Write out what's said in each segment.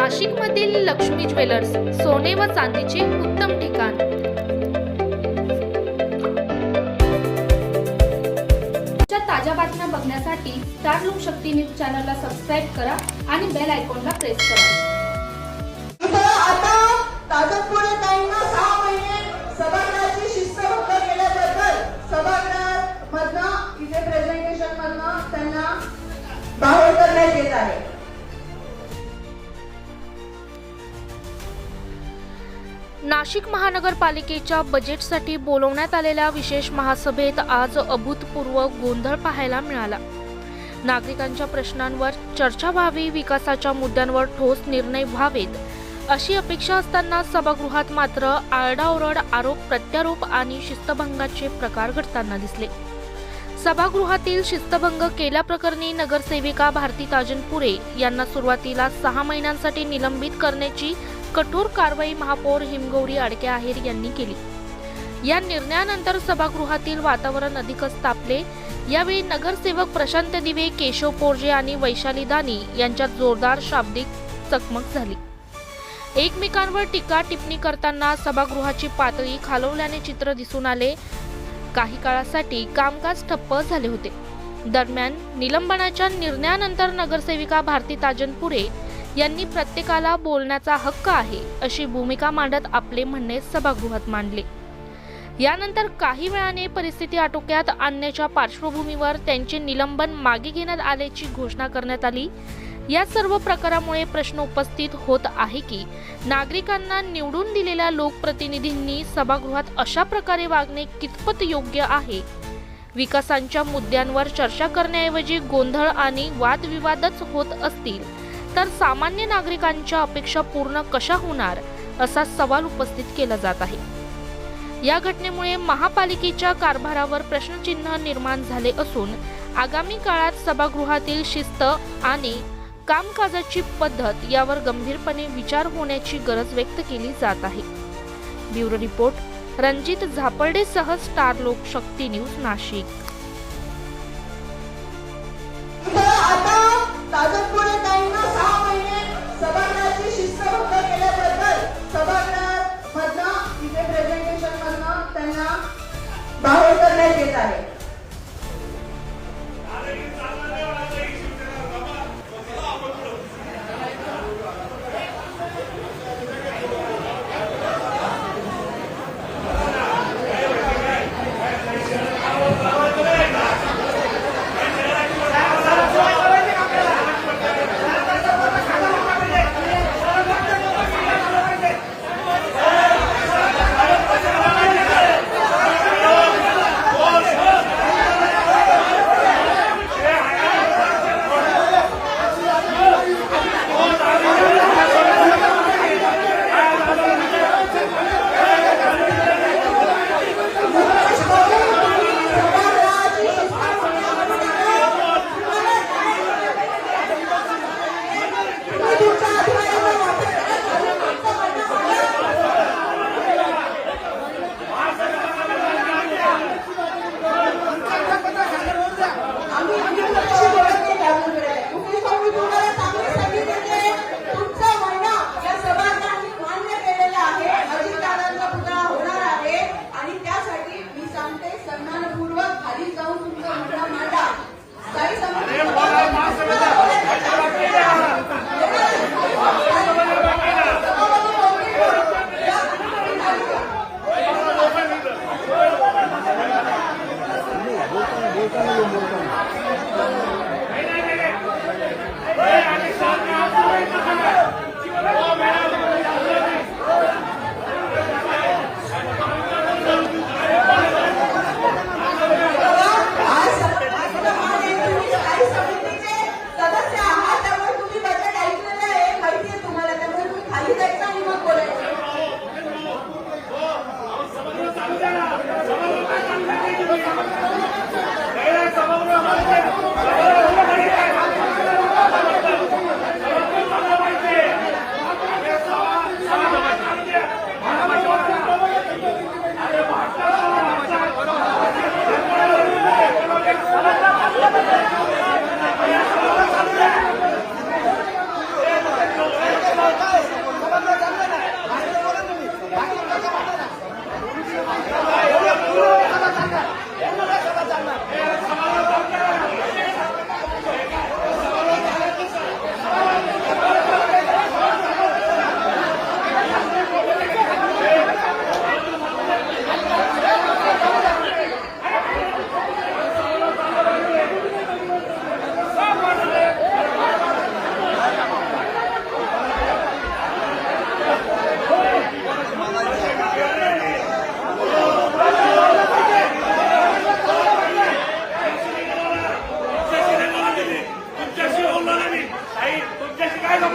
नाशिकमधील लक्ष्मी ज्वेलर्स सोने व चांदीचे उत्तम ठिकाण। ताज्या बातम्या बघण्यासाठी स्टार लोकशक्ती न्यूज चॅनलला सबस्क्राइब करा आणि बेल आयकॉनला प्रेस करा। आता ताजपुरे ताईंना 6 महिने सभागृहाची शिस्तभंग केल्याबद्दल सभागृहात मधनं इथे प्रेझेंटेशन मधनं त्यांना बाहेर करण्यात येत आहे। नाशिक महानगरपालिकेच्या बजेटसाठी बोलवण्यात आलेल्या विशेष महासभेत आज अभूतपूर्व गोंधळ पाहायला मिळाला। नागरिकांच्या प्रश्नांवर चर्चा व्हावी, विकासाच्या मुद्द्यांवर ठोस निर्णय व्हावेत अशी अपेक्षा असताना सभागृहात मात्र आरडाओरड, आरोप प्रत्यारोप आणि शिस्तभंगाचे प्रकार घडताना दिसले। सभागृहातील शिस्तभंग केल्याप्रकरणी नगरसेविका भारती ताजनपुरे यांना सुरुवातीला 6 महिन्यांसाठी निलंबित करण्याची कठोर कारवाई महापौर हिमगौरी आडके आहेर यांनी केली। या निर्णयानंतर सभागृहातील वातावरण अधिकच तापले। यावेळी नगरसेवक प्रशांत दिवे, केशव पोरजे आणि वैशाली दानी यांच्यात जोरदार शाब्दिक चकमक झाली। एकमेकांवर टीका टिप्पणी करताना सभागृहाची पातळी खालवल्याने चित्र दिसून आले। काही काळासाठी कामकाज ठप्प झाले होते। दरम्यान निलंबनाच्या निर्णयानंतर नगरसेविका भारती ताजनपुरे यांनी प्रत्येकाला बोलण्याचा हक्क आहे अशी भूमिका मांडत आपले म्हणणे सभागृहात मांडले। यानंतर काही वेळाने परिस्थिती आटोक्यात आणण्याच्या पार्श्वभूमीवर त्यांचे निलंबन मागे घेण्यात आल्याची घोषणा करण्यात आली। या सर्व प्रकारामुळे प्रश्न उपस्थित होत आहे की नागरिकांना निवडून दिलेल्या लोकप्रतिनिधींनी सभागृहात अशा प्रकारे वागणे कितपत योग्य आहे। विकासाच्या मुद्द्यांवर चर्चा करण्याऐवजी गोंधळ आणि वादविवादच होत असतील तर सामान्य नागरिकांच्या अपेक्षा पूर्ण कशा होणार असा सवाल उपस्थित केला जात आहे। या घटनेमुळे महापालिकेच्या कारभारावर प्रश्नचिन्ह निर्माण झाले असून आगामी काळात सभागृहातील शिस्त आणि कामकाजाची पद्धत यावर गंभीरपणे विचार होण्याची गरज व्यक्त केली जात आहे। ब्युरो रिपोर्ट रणजित झापर्डेसह स्टार लोकशक्ती न्यूज नाशिक। आता ताजपुरे ताईंना 6 महिने सभागृहाची शिस्तभंग केल्याबद्दल सभागृहात मधनं इथे प्रेझेंटेशन मधनं त्यांना बाहेर करण्यात येत आहे।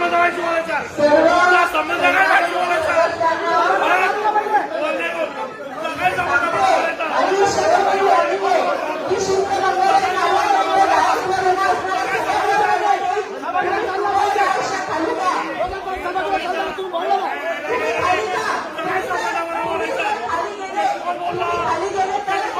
संबंधाशी बोलायचा सर्व तुझा संबंध काय बोलायचा काय संबंध बोलायचा आणि सर्वपरी अधिक आहे की शिस्त मंडळाच्या नावाने राष्ट्रपती खाली का खाली का खाली गेले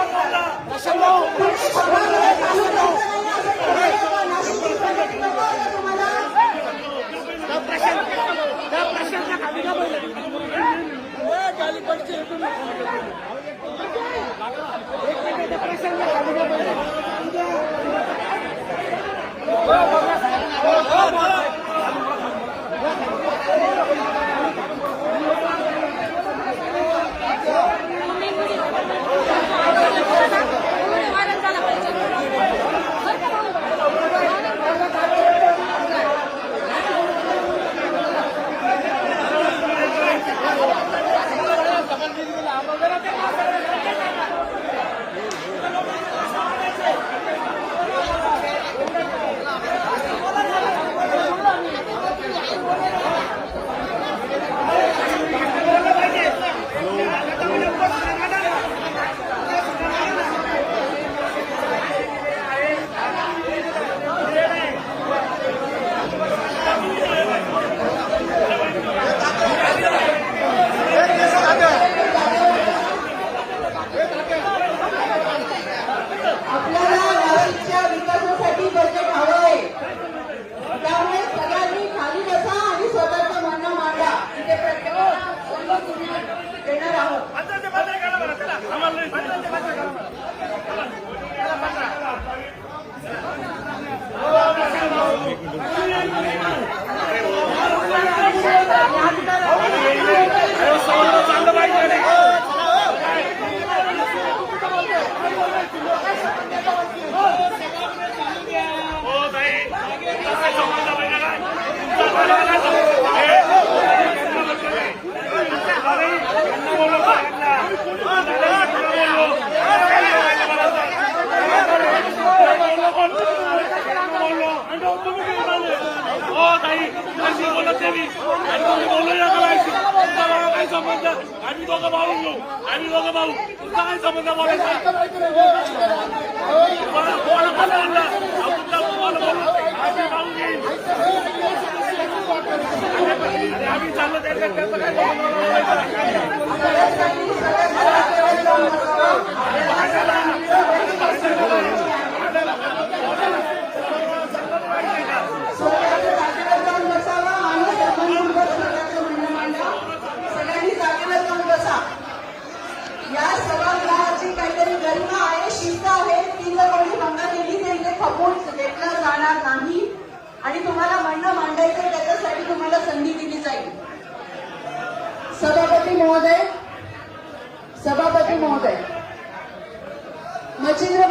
तर आम्ही दोघं भाऊ घेऊ आम्ही दोघं भाऊ तुमचा काय संबंध बोलायचा आम्ही चाललो त्याचा या सभागृहाची काहीतरी गरिमा आहे शिस्त आहे ती जर कोणी भंग केली तर इथे खपून घेतलं जाणार नाही आणि तुम्हाला म्हणणं मांडायचं त्याच्यासाठी तुम्हाला संधी दिली जाईल. सभापती महोदय मच्छिंद्र